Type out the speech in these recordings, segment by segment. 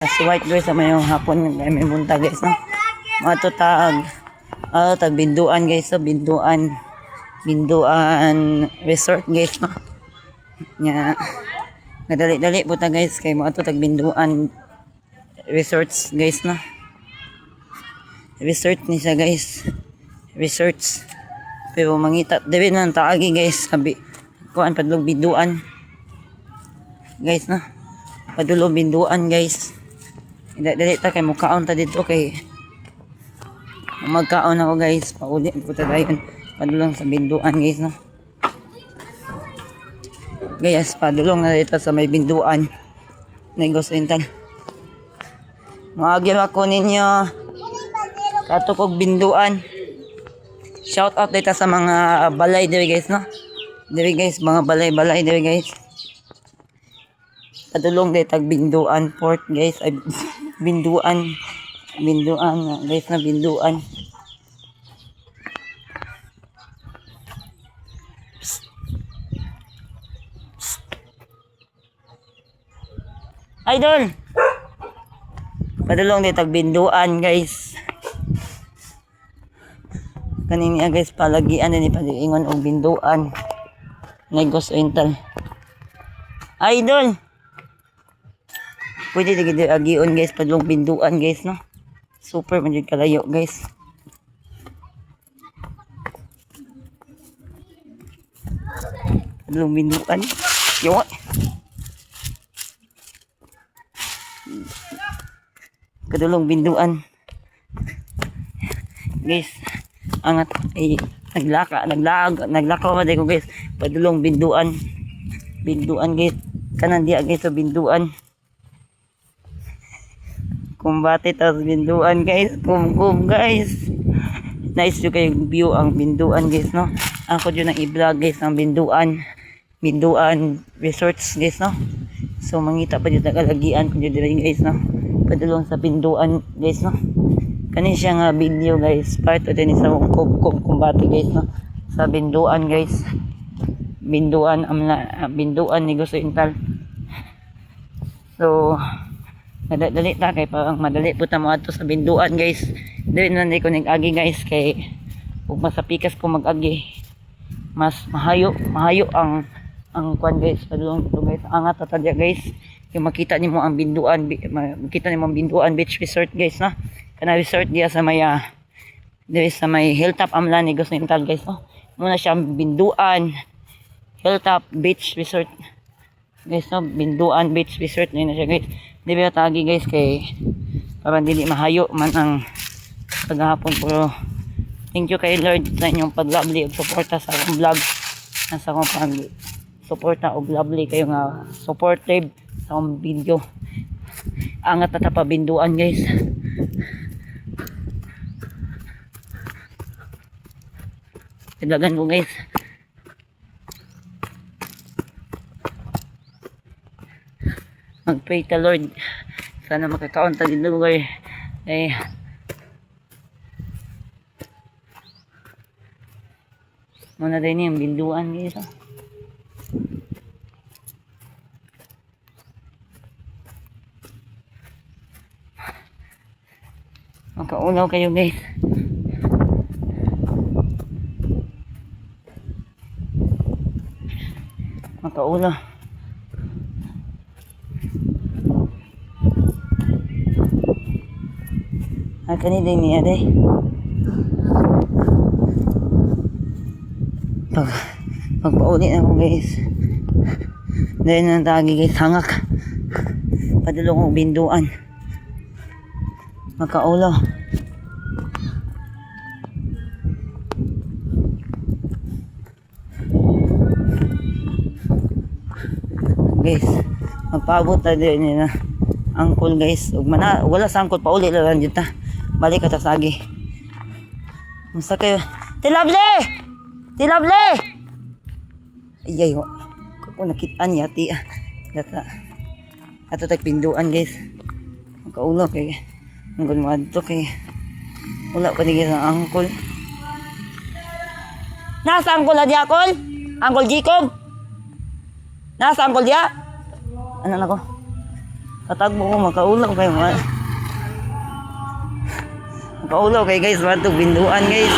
Si White guys sa may hapon may munta guys no. Mga to tag binduan guys so binduan resort guys no. Nya nadali-dali po ta guys kay mga to tag binduan resorts guys no. Resort ni siya guys. Resorts. Pero mangita dili nang taagi guys sabi kuan padulong binduan. Guys no. Padulong binduan guys. Dali ta kay mukaon ta dito kay magkaon ako guys. Pauli po ta dayon padulong sa binduan guys no. Guys, padulong na dito sa may binduan. Negosyo intal. Maagil ako ninyo. Katukog binduan. Shout out dito sa mga balay diri guys no. Diri guys, mga balay diri guys. Padulong dito tag binduan port guys. Ay, binduan guys na binduan. Idol. Padulong dito tag binduan guys. Kanini guys palagian ni pag-ingon og binduan. Negosyo intal. Idol. Pwede digid agion guys padulong binduan guys no. Super man jud kalayo guys. Padulong binduan. Yo. Kadulong binduan. Guys, angat ay naglakaw man ko guys. Padulong binduan guys. Kanan dia guys sa binduan. Kumbate tas binduan guys. Kum guys. Nice yung kayong view ang binduan guys no. Ako dyan ang i-vlog guys ang binduan resorts guys no. So mangita pa dyan kalagian kung dyan guys no. Padulong sa binduan guys no. Kani siya nga video guys. Part o din sa kumbate guys no. Sa binduan guys. Binduan negosyo intal. So dali ta kay parang madali po ta mo ato sa binduan guys. Dili na ko nag-agi guys kay ug masapikas ko mag-agi. Mas mahayo ang kwan guys. Padulong ito guys. Angat ta tadya guys. Yung makita nimo ang binduan, makita nimo ang binduan beach resort guys no. Kana resort dia sa may diri sa may Hilltop Amlan negosyo intal guys no. Muna siya binduan Hilltop Beach Resort guys no. Binduan Beach Resort na siya guys. Di ba tagi guys kay para dili mahayo man ang paghapon pero thank you kay Lord sa inyong pag-lovely ug suporta sa akong vlog. Nasa akong pag-suporta ug lovely kayo nga supportive sa akong video. Angat na pa binduan guys. Tilagan ko guys. Mag-pray ta Lord. Sana makakaon ta din lugar. Muna din yung binduan guys. Makaulaw kayo guys. Makaulaw. Kani din niya day. Pagpauli na ako guys. Dahil na tagi guys hangak. Padulong kong binduan. Makaulaw. Guys, magpaabot na din na angkol guys. Wala sa angkol pauli lang dito. Balik ka ta sagi. Musta kayo? Tilabli! Ayay ho. Kung nakitaan yati. Ato tagpinduan guys. Magkaulo kay. Angkol mo adto kay. Wala pa ni ang angkol. Nasa angkol na di akol? Angkol Jacob? Nasa angkol dia? Ano na ko? Tatagbo ko, makaulaw kayo. Makaulaw kayo guys, bato binduan guys.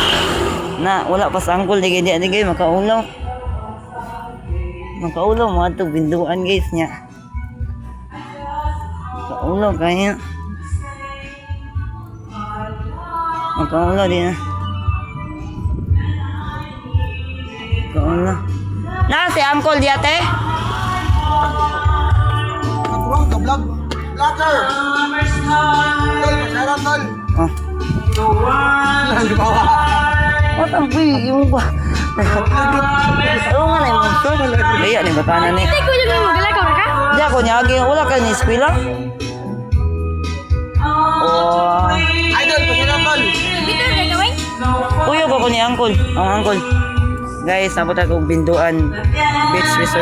Na, wala pa sa angkol, di guys, makaulaw. Makaulaw, mga to binduan guys niya. Makaulaw kayo. Makaulaw din na. Makaulaw. Na, si angkol di ate? Nagurong ka vlog. Vlogger. Tol, masarap tol. Oh. Lang di bawa. What ang yung ba? Oo nga na yung monster. Kaya ni batanan ni. Hindi ko yung magalakaw na ka? Di ako niya, wala ka ni eskwela. Oh. Idol, masarap tol. Dito na gawin? Uyog ako ni Angkol. Ang Angkol. Guys, napot ako binduan beach resort.